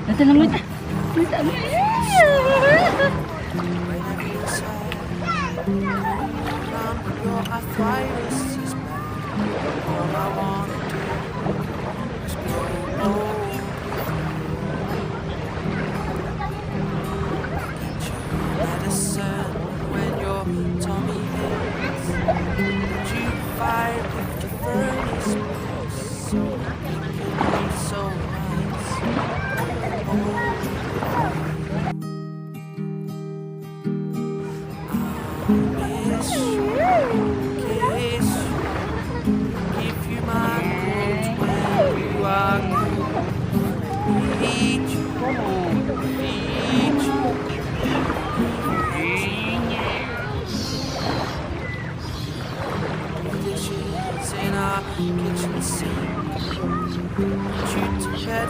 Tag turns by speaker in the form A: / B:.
A: Ito lang ito.
B: Your arthritis is bad. All I wanna do is grow old. Get you medicine when your tummy aches. Would you fight if the furnace breaks? So it can be so nice. Miss you, kiss you, give you my coat when you are cool. Feed you, feed you. Dishes in our kitchen sink. Put you to bed.